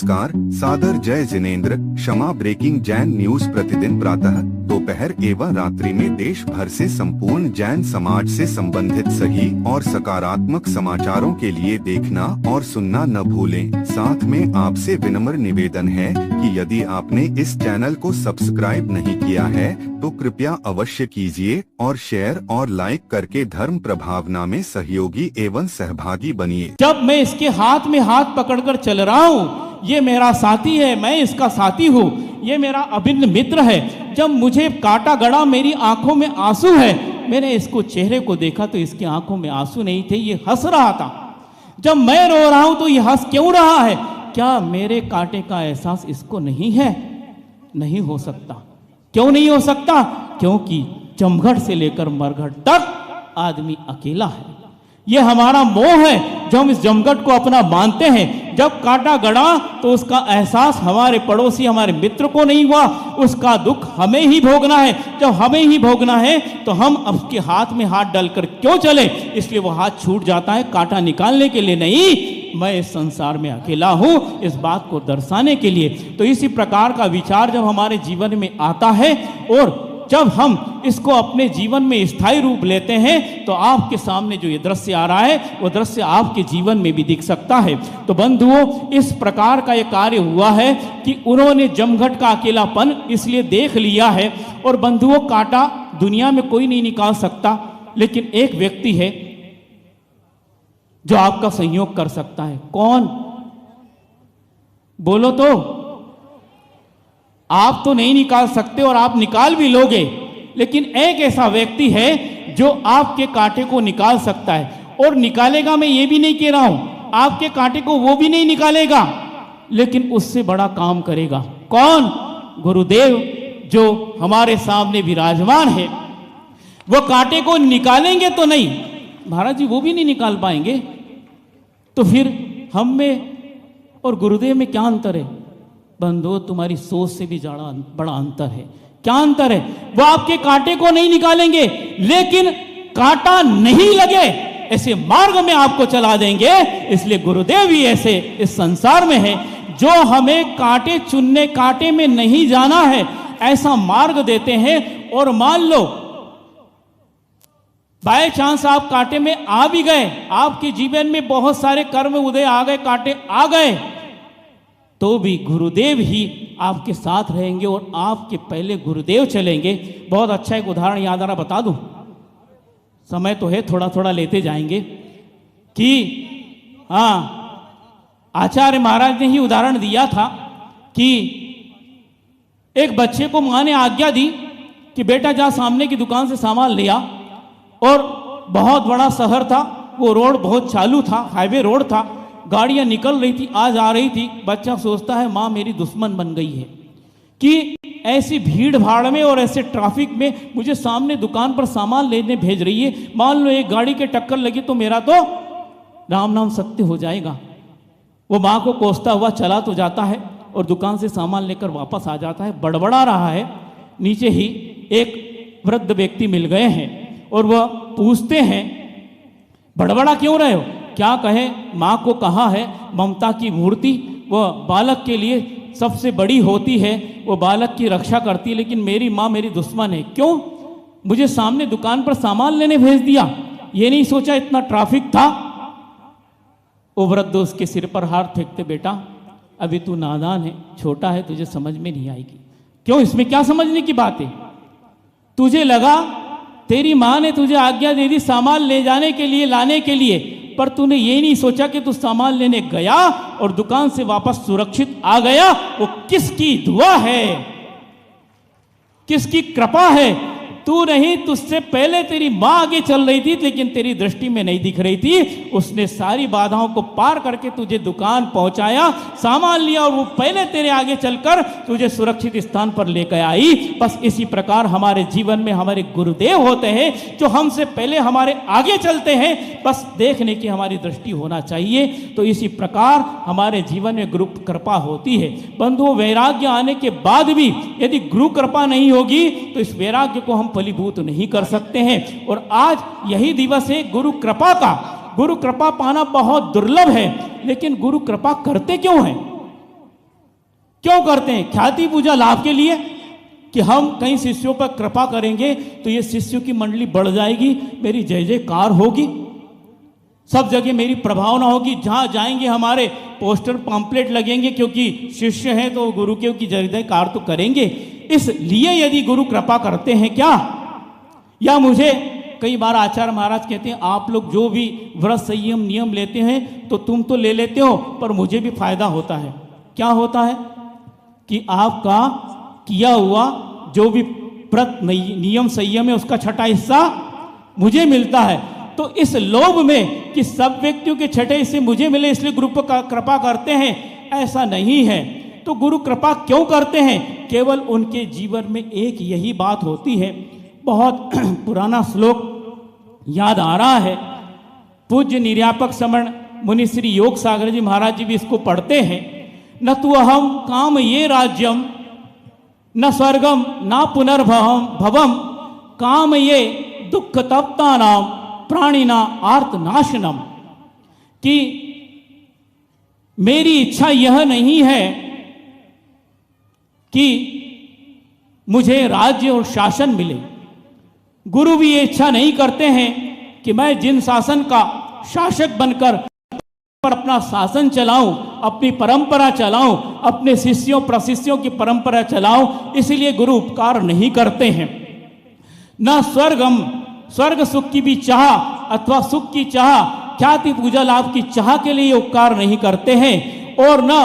नमस्कार, सादर जय जिनेंद्र। क्षमा ब्रेकिंग जैन न्यूज प्रतिदिन प्रातः, दोपहर एवं रात्रि में देश भर से संपूर्ण जैन समाज से संबंधित सही और सकारात्मक समाचारों के लिए देखना और सुनना न भूलें। साथ में आपसे विनम्र निवेदन है कि यदि आपने इस चैनल को सब्सक्राइब नहीं किया है तो कृपया अवश्य कीजिए और शेयर और लाइक करके धर्म प्रभावना में सहयोगी एवं सहभागी बनिए। जब मैं इसके हाथ में हाथ पकड़कर चल रहा हूँ, ये मेरा साथी है, मैं इसका साथी हूँ, ये मेरा अभिन्न मित्र है। जब मुझे काटा गड़ा, मेरी आंखों में आंसू है। मैंने इसको चेहरे को देखा तो इसकी आंखों में आंसू नहीं थे, ये हंस रहा था। जब मैं रो रहा हूं तो ये हंस क्यों रहा है? क्या मेरे कांटे का एहसास इसको नहीं है? नहीं हो सकता। क्यों नहीं हो सकता? क्योंकि जमघट से लेकर मरघट तक आदमी अकेला है। ये हमारा मोह है जो हम इस जमघट को अपना मानते हैं। जब कांटा गड़ा तो उसका एहसास हमारे पड़ोसी, हमारे मित्र को नहीं हुआ, उसका दुख हमें ही भोगना है। जब हमें ही भोगना है तो हम उसके हाथ में हाथ डालकर क्यों चले? इसलिए वो हाथ छूट जाता है, कांटा निकालने के लिए नहीं, मैं इस संसार में अकेला हूं, इस बात को दर्शाने के लिए। तो इसी प्रकार का विचार जब हमारे जीवन में आता है और जब हम इसको अपने जीवन में स्थायी रूप लेते हैं तो आपके सामने जो ये दृश्य आ रहा है वो दृश्य आपके जीवन में भी दिख सकता है। तो बंधुओं, इस प्रकार का ये कार्य हुआ है कि उन्होंने जमघट का अकेलापन इसलिए देख लिया है। और बंधुओं, कांटा दुनिया में कोई नहीं निकाल सकता, लेकिन एक व्यक्ति है जो आपका संयोग कर सकता है। कौन? बोलो तो। आप तो नहीं निकाल सकते और आप निकाल भी लोगे, लेकिन एक ऐसा व्यक्ति है जो आपके कांटे को निकाल सकता है। और निकालेगा, मैं ये भी नहीं कह रहा हूं आपके कांटे को वो भी नहीं निकालेगा, लेकिन उससे बड़ा काम करेगा। कौन? गुरुदेव जो हमारे सामने विराजमान है। वो कांटे को निकालेंगे तो नहीं, महाराज जी वो भी नहीं निकाल पाएंगे। तो फिर हम में और गुरुदेव में क्या अंतर है? बंधुओं, तुम्हारी सोच से भी बड़ा अंतर है। क्या अंतर है? वो आपके कांटे को नहीं निकालेंगे, लेकिन कांटा नहीं लगे ऐसे मार्ग में आपको चला देंगे। इसलिए गुरुदेव भी ऐसे इस संसार में है जो हमें कांटे चुनने, कांटे में नहीं जाना है ऐसा मार्ग देते हैं। और मान लो बाय चांस आप कांटे में आ भी गए, आपके जीवन में बहुत सारे कर्म उदय आ गए, कांटे आ गए, तो भी गुरुदेव ही आपके साथ रहेंगे और आपके पहले गुरुदेव चलेंगे। बहुत अच्छा एक उदाहरण याद आ रहा, बता दूं। समय तो है, थोड़ा थोड़ा लेते जाएंगे कि आचार्य महाराज ने ही उदाहरण दिया था कि एक बच्चे को मां ने आज्ञा दी कि बेटा जा सामने की दुकान से सामान ले आ। और बहुत बड़ा शहर था, वो रोड बहुत चालू था, हाईवे रोड था, गाड़ियां निकल रही थी, आज आ रही थी। बच्चा सोचता है माँ मेरी दुश्मन बन गई है कि ऐसी भीड़ भाड़ में और ऐसे ट्रैफिक में मुझे सामने दुकान पर सामान लेने भेज रही है। मान लो एक गाड़ी के टक्कर लगी तो मेरा तो राम नाम सत्य हो जाएगा। वो माँ को कोसता हुआ चला तो जाता है और दुकान से सामान लेकर वापस आ जाता है। बड़बड़ा रहा है। नीचे ही एक वृद्ध व्यक्ति मिल गए हैं और वह पूछते हैं बड़बड़ा क्यों रहे हो? क्या कहे, माँ को कहा है ममता की मूर्ति वह बालक के लिए सबसे बड़ी होती है, वो बालक की रक्षा करती है, लेकिन मेरी माँ मेरी दुश्मन है। क्यों? मुझे सामने दुकान पर सामान लेने भेज दिया, ये नहीं सोचा इतना ट्रैफिक था। वो वृद्ध उसके सिर पर हाथ फेंकते, बेटा अभी तू नादान है, छोटा है, तुझे समझ में नहीं आएगी। क्यों? इसमें क्या समझने की बात है? तुझे लगा तेरी माँ ने तुझे आज्ञा दे दी सामान ले जाने के लिए, लाने के लिए, पर तूने ये नहीं सोचा कि तू सामान लेने गया और दुकान से वापस सुरक्षित आ गया। वो किसकी दुआ है, किसकी कृपा है? तू नहीं, तुझसे पहले तेरी माँ आगे चल रही थी, लेकिन तेरी दृष्टि में नहीं दिख रही थी। उसने सारी बाधाओं को पार करके तुझे दुकान पहुंचाया, सामान लिया और वो पहले तेरे आगे चलकर तुझे सुरक्षित स्थान पर लेकर आई। बस इसी प्रकार हमारे जीवन में हमारे गुरुदेव होते हैं जो हमसे पहले हमारे आगे चलते हैं। बस देखने की हमारी दृष्टि होना चाहिए। तो इसी प्रकार हमारे जीवन में गुरु कृपा होती है। बंधुओं, वैराग्य आने के बाद भी यदि गुरु कृपा नहीं होगी तो इस वैराग्य को हम फलीभूत नहीं कर सकते हैं। और आज यही दिवस है गुरु कृपा का। गुरु कृपा पाना बहुत दुर्लभ है, लेकिन गुरु कृपा करते क्यों हैं? क्यों करते हैं? ख्याति पूजा लाभ के लिए, कि हम कई शिष्यों पर कृपा करेंगे तो ये शिष्यों की मंडली बढ़ जाएगी, मेरी जय जयकार होगी, सब जगह मेरी प्रभावना होगी, जहाँ जाएंगे हमारे पोस्टर पंपलेट लगेंगे, क्योंकि शिष्य हैं तो गुरु के की जय जयकार तो करेंगे। इसलिए यदि गुरु कृपा करते हैं क्या, या मुझे कई बार आचार्य महाराज कहते हैं आप लोग जो भी व्रत संयम नियम लेते हैं तो तुम तो ले लेते हो पर मुझे भी फायदा होता है। क्या होता है कि आपका किया हुआ जो भी व्रत नियम संयम है उसका छठा हिस्सा मुझे मिलता है। तो इस लोभ में कि सब व्यक्तियों के छठे हिस्से मुझे मिले इसलिए गुरु पर कृपा करते हैं, ऐसा नहीं है। तो गुरु कृपा क्यों करते हैं? केवल उनके जीवन में एक यही बात होती है। बहुत पुराना श्लोक याद आ रहा है, पूज्य निर्यापक समण मुनि श्री योग सागर जी महाराज जी भी इसको पढ़ते हैं। न तु अहम काम ये राज्यम न स्वर्गम न पुनर्भवम भवम काम ये दुख तप्ता नाम प्राणिना आर्त नाशनम, कि मेरी इच्छा यह नहीं है कि मुझे राज्य और शासन मिले। गुरु भी ये इच्छा नहीं करते हैं कि मैं जिन शासन का शासक बनकर पर अपना शासन चलाऊं, अपनी परंपरा चलाऊं, अपने शिष्यों प्रशिष्यों की परंपरा चलाऊं, इसलिए गुरु उपकार नहीं करते हैं। न स्वर्ग सुख की भी चाह अथवा सुख की चाह, ख्याति पूजा लाभ की चाह के लिए उपकार नहीं करते हैं, और न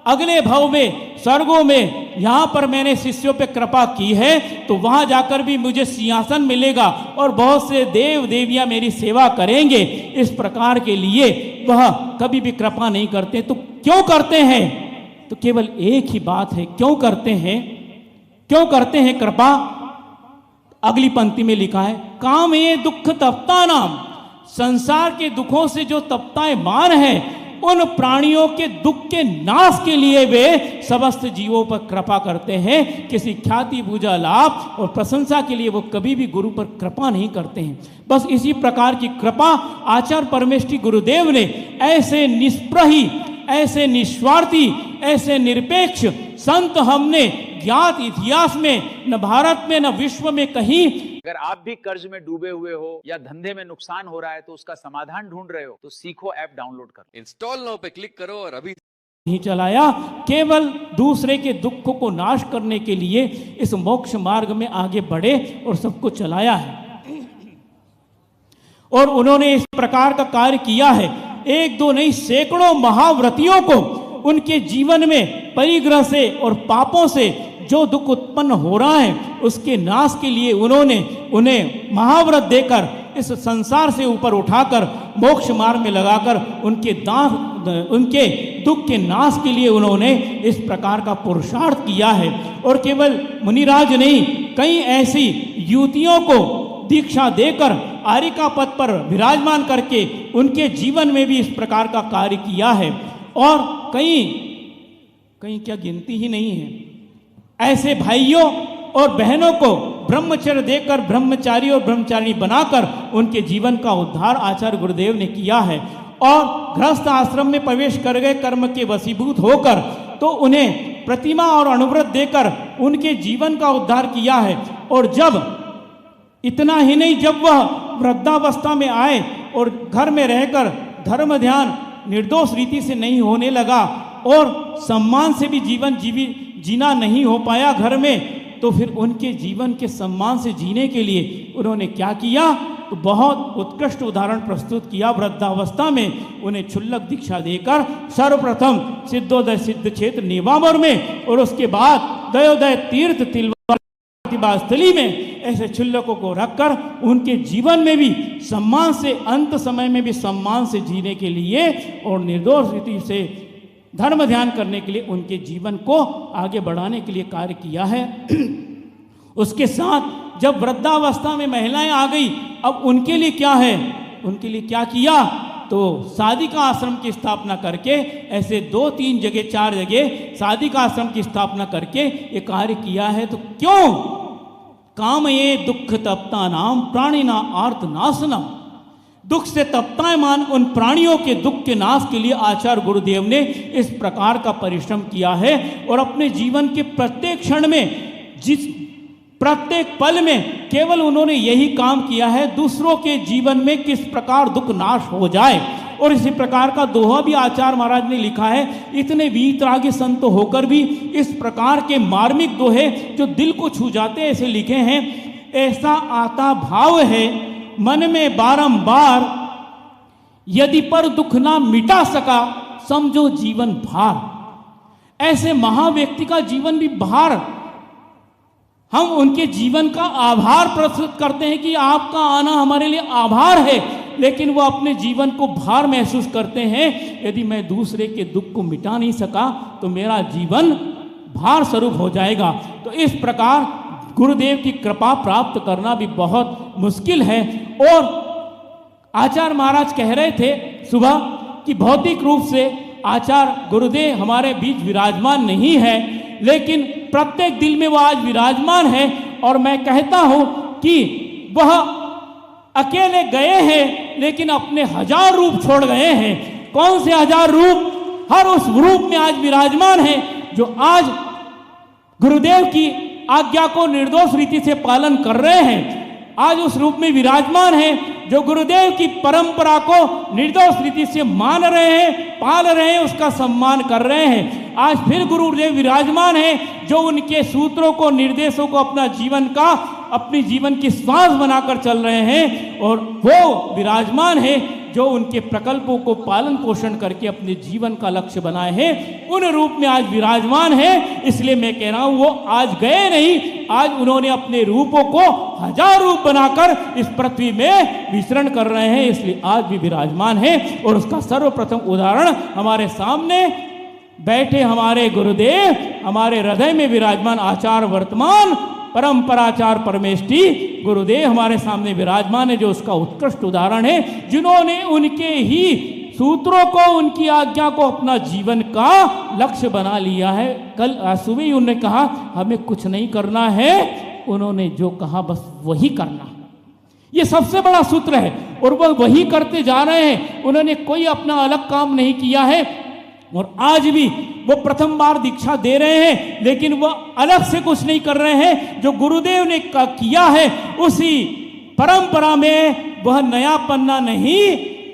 अगले भाव में स्वर्गों में यहाँ पर मैंने शिष्यों पे कृपा की है तो वहां जाकर भी मुझे सिंहासन मिलेगा और बहुत से देव देवियां मेरी सेवा करेंगे, इस प्रकार के लिए वह कभी भी कृपा नहीं करते। तो क्यों करते हैं? तो केवल एक ही बात है, क्यों करते हैं? क्यों करते हैं कृपा? अगली पंक्ति में लिखा है, काम ये दुख तप्ता नाम, संसार के दुखों से जो तप्तायमान है उन प्राणियों के दुख के नाश के लिए वे समस्त जीवों पर कृपा करते हैं। किसी ख्याति पूजा लाभ और प्रशंसा के लिए वो कभी भी गुरु पर कृपा नहीं करते हैं। बस इसी प्रकार की कृपा आचार्य परमेष्ठी गुरुदेव ने ऐसे निष्प्रही, ऐसे निस्वार्थी, ऐसे निरपेक्ष संत हमने ज्ञात इतिहास में न भारत में न विश्व में कहीं। अगर आप भी कर्ज में डूबे हुए हो या धंधे में नुकसान हो रहा है तो उसका समाधान ढूंढ रहे हो तो सीखो ऐप डाउनलोड करो, इंस्टॉल नाउ पे क्लिक करो और अभी नहीं चलाया, केवल दूसरे के दुख को नाश करने के लिए इस मोक्ष मार्ग में आगे बढ़े और सबको चलाया है। और उन्होंने इस प्रकार का कार्य किया है। एक दो नहीं, सैकड़ों महाव्रतियों को उनके जीवन में परिग्रह से और पापों से जो दुख उत्पन्न हो रहा है उसके नाश के लिए उन्होंने उन्हें महाव्रत देकर इस संसार से ऊपर उठाकर मोक्ष मार्ग में लगाकर उनके दुख के नाश के लिए उन्होंने इस प्रकार का पुरुषार्थ किया है। और केवल मुनिराज नहीं, कई ऐसी युवतियों को दीक्षा देकर आर्यिका पद पर विराजमान करके उनके जीवन में भी इस प्रकार का कार्य किया है। और कहीं क्या गिनती ही नहीं है, ऐसे भाइयों और बहनों को ब्रह्मचर्य देकर ब्रह्मचारी और ब्रह्मचारिणी बनाकर उनके जीवन का उद्धार आचार्य गुरुदेव ने किया है। और गृहस्थ आश्रम में प्रवेश कर गए कर्म के वशीभूत होकर तो उन्हें प्रतिमा और अनुव्रत देकर उनके जीवन का उद्धार किया है। और जब इतना ही नहीं, जब वह वृद्धावस्था में आए और घर में रहकर धर्म ध्यान निर्दोष रीति से नहीं होने लगा और सम्मान से भी जीवन जीना नहीं हो पाया घर में, तो फिर उनके जीवन के सम्मान से जीने के लिए उन्होंने क्या किया? तो बहुत उत्कृष्ट उदाहरण प्रस्तुत किया। वृद्धावस्था में उन्हें क्षुल्लक दीक्षा देकर सर्वप्रथम सिद्धोदय सिद्ध क्षेत्र नेवामर में और उसके बाद दयोदय तीर्थ तिलवा स्थली में ऐसे क्षुल्लकों को रखकर उनके जीवन में भी सम्मान से, अंत समय में भी सम्मान से जीने के लिए और निर्दोष रीति से धर्म ध्यान करने के लिए उनके जीवन को आगे बढ़ाने के लिए कार्य किया है। उसके साथ जब वृद्धावस्था में महिलाएं आ गई, अब उनके लिए क्या है? उनके लिए क्या किया? तो साधिका आश्रम की स्थापना करके ऐसे 2-3 जगह 4 जगह साधिका आश्रम की स्थापना करके ये कार्य किया है। तो क्यों? काम ये दुख तप्ता नाम प्राणिना आर्त नाशनम, दुख से तप्तायमान उन प्राणियों के दुख के नाश के लिए आचार्य गुरुदेव ने इस प्रकार का परिश्रम किया है और अपने जीवन के प्रत्येक क्षण में, जिस प्रत्येक पल में केवल उन्होंने यही काम किया है, दूसरों के जीवन में किस प्रकार दुख नाश हो जाए। और इसी प्रकार का दोहा भी आचार्य महाराज ने लिखा है। इतने वीतरागी संत होकर भी इस प्रकार के मार्मिक दोहे जो दिल को छू जाते हैं ऐसे लिखे हैं। ऐसा आता भाव है मन में बारंबार, यदि पर दुख ना मिटा सका समझो जीवन भार। ऐसे महाव्यक्ति का जीवन भी भार, हम उनके जीवन का आभार प्रस्तुत करते हैं कि आपका आना हमारे लिए आभार है, लेकिन वो अपने जीवन को भार महसूस करते हैं। यदि मैं दूसरे के दुख को मिटा नहीं सका तो मेरा जीवन भार स्वरूप हो जाएगा। तो इस प्रकार गुरुदेव की कृपा प्राप्त करना भी बहुत मुश्किल है। और आचार्य महाराज कह रहे थे सुबह कि भौतिक रूप से आचार्य गुरुदेव हमारे बीच विराजमान नहीं है, लेकिन प्रत्येक दिल में वो आज विराजमान है। और मैं कहता हूं कि वह अकेले गए हैं लेकिन अपने 1000 रूप छोड़ गए हैं। कौन से 1000 रूप? हर उस रूप में आज विराजमान है जो आज गुरुदेव की आज्ञा को निर्दोष रीति से पालन कर रहे हैं। आज उस रूप में विराजमान है जो गुरुदेव की परंपरा को निर्दोष रीति से मान रहे हैं, पाल रहे हैं, उसका सम्मान कर रहे हैं। आज फिर गुरुदेव विराजमान है जो उनके सूत्रों को, निर्देशों को अपना जीवन का, अपनी जीवन की श्वास बनाकर चल रहे हैं। और वो विराजमान है जो उनके प्रकल्पों को पालन पोषण करके अपने जीवन का लक्ष्य बनाए हैं, उन रूप में आज विराजमान है। इसलिए मैं कह रहा हूं वो आज गए नहीं, आज उन्होंने अपने रूपों को 1000 रूप बनाकर इस पृथ्वी में विचरण कर रहे हैं, इसलिए आज भी विराजमान है। और उसका सर्वप्रथम उदाहरण हमारे सामने बैठे हमारे गुरुदेव, हमारे हृदय में विराजमान आचार्य वर्तमान परंपराचार्य परमेष्ठी गुरुदेव हमारे सामने विराजमान है, जो उसका उत्कृष्ट उदाहरण है, जिन्होंने उनके ही सूत्रों को, उनकी आज्ञा को अपना जीवन का लक्ष्य बना लिया है। कल सुबह ही उन्होंने कहा हमें कुछ नहीं करना है, उन्होंने जो कहा बस वही करना। ये सबसे बड़ा सूत्र है और वह वही करते जा रहे हैं। उन्होंने कोई अपना अलग काम नहीं किया है और आज भी वो प्रथम बार दीक्षा दे रहे हैं, लेकिन वह अलग से कुछ नहीं कर रहे हैं। जो गुरुदेव ने किया है उसी परंपरा में वह नया पन्ना नहीं,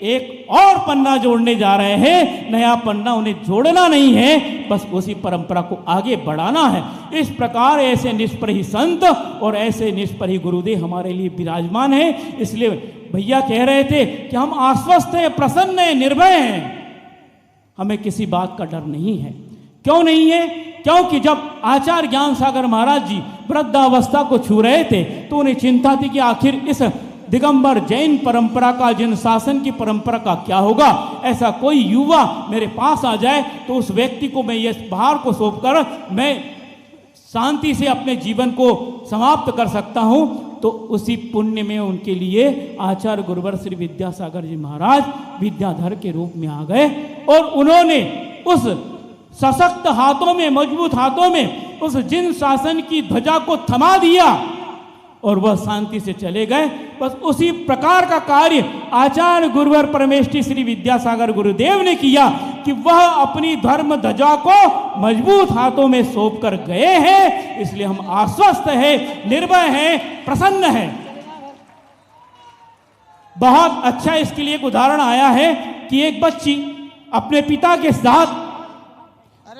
एक और पन्ना जोड़ने जा रहे हैं। नया पन्ना उन्हें जोड़ना नहीं है, बस उसी परंपरा को आगे बढ़ाना है। इस प्रकार ऐसे निष्प्रही संत और ऐसे निष्प्रही गुरुदेव हमारे लिए विराजमान है। इसलिए भैया कह रहे थे कि हम आश्वस्त हैं, प्रसन्न हैं, निर्भय हैं, हमें किसी बात का डर नहीं है। क्यों नहीं है? क्योंकि जब आचार्य ज्ञान सागर महाराज जी वृद्धावस्था को छू रहे थे तो उन्हें चिंता थी कि आखिर इस दिगंबर जैन परंपरा का, जिन शासन की परंपरा का क्या होगा। ऐसा कोई युवा मेरे पास आ जाए तो उस व्यक्ति को मैं ये भार को सौंपकर मैं शांति से अपने जीवन को समाप्त कर सकता हूं। तो उसी पुण्य में उनके लिए आचार्य गुरुवर श्री विद्यासागर जी महाराज विद्याधर के रूप में आ गए और उन्होंने उस सशक्त हाथों में, मजबूत हाथों में उस जिन शासन की ध्वजा को थमा दिया और वह शांति से चले गए। बस उसी प्रकार का कार्य आचार्य गुरुवर परमेष्ठी श्री विद्यासागर गुरुदेव ने किया कि वह अपनी धर्म ध्वजा को मजबूत हाथों में सौंप कर गए हैं। इसलिए हम आश्वस्त हैं, निर्भय हैं, प्रसन्न हैं। बहुत अच्छा इसके लिए एक उदाहरण आया है कि एक बच्ची अपने पिता के साथ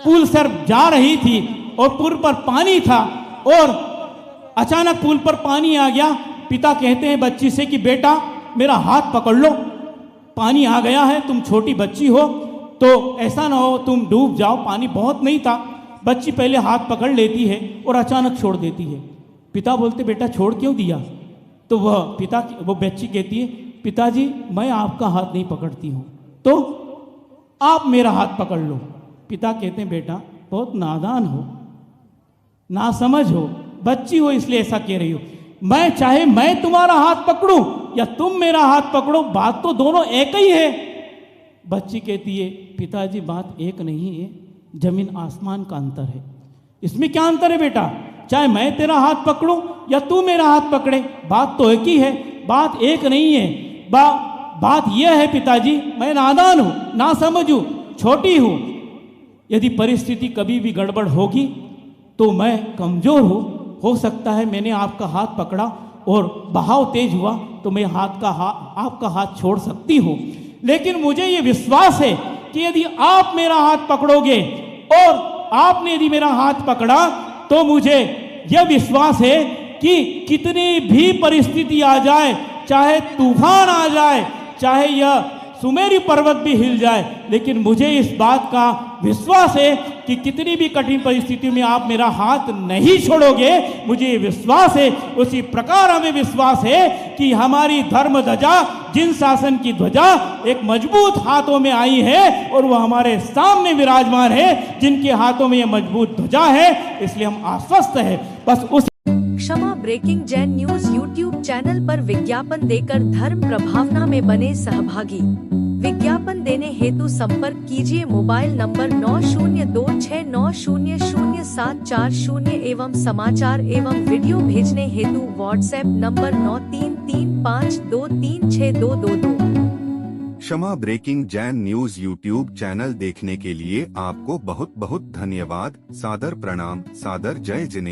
पुल पर जा रही थी और पुल पर पानी था और अचानक पुल पर पानी आ गया। पिता कहते हैं बच्ची से कि बेटा मेरा हाथ पकड़ लो, पानी आ गया है, तुम छोटी बच्ची हो तो ऐसा ना हो तुम डूब जाओ। पानी बहुत नहीं था। बच्ची पहले हाथ पकड़ लेती है और अचानक छोड़ देती है। पिता बोलते बेटा छोड़ क्यों दिया? तो वो बच्ची कहती है पिताजी मैं आपका हाथ नहीं पकड़ती हूँ, तो आप मेरा हाथ पकड़ लो। पिता कहते हैं बेटा बहुत नादान हो, नासमझ हो, बच्ची हो इसलिए ऐसा कह रही हो। मैं तुम्हारा हाथ पकड़ूं या तुम मेरा हाथ पकड़ो, बात तो दोनों एक ही है। बच्ची कहती है पिताजी बात एक नहीं है, जमीन आसमान का अंतर है। इसमें क्या अंतर है बेटा? चाहे मैं तेरा हाथ पकड़ूं या तू मेरा हाथ पकड़े, बात तो एक ही है, बात एक नहीं है। बात यह है पिताजी, मैं नादान हूं, ना समझू, छोटी हूं। यदि परिस्थिति कभी भी गड़बड़ होगी तो मैं कमजोर हूं। हो सकता है मैंने आपका हाथ पकड़ा और बहाव तेज हुआ तो मैं आपका हाथ छोड़ सकती हूं, लेकिन मुझे ये विश्वास है कि यदि आप मेरा हाथ पकड़ोगे और आपने यदि मेरा हाथ पकड़ा तो मुझे यह विश्वास है कि कितनी भी परिस्थिति आ जाए, चाहे तूफान आ जाए, चाहे यह सुमेरु पर्वत भी हिल जाए, लेकिन मुझे इस बात का विश्वास है कि कितनी भी कठिन परिस्थिति में आप मेरा हाथ नहीं छोड़ोगे। मुझे ये विश्वास है, उसी प्रकार हमें विश्वास है कि हमारी धर्म ध्वजा, जिन शासन की ध्वजा एक मजबूत हाथों में आई है और वह हमारे सामने विराजमान है, जिनके हाथों में यह मजबूत ध्वजा है, इसलिए हम आश्वस्त है। बस उस Kshama breaking Jain news YouTube channel पर विज्ञापन देकर धर्म प्रभावना में बने सहभागी। विज्ञापन देने हेतु संपर्क कीजिए मोबाइल नंबर 9026900740 एवं समाचार एवं वीडियो भेजने हेतु WhatsApp number 9335236222। Kshama breaking Jain news YouTube channel देखने के लिए आपको बहुत बहुत धन्यवाद। सादर प्रणाम, सादर जय जिनेंद्र।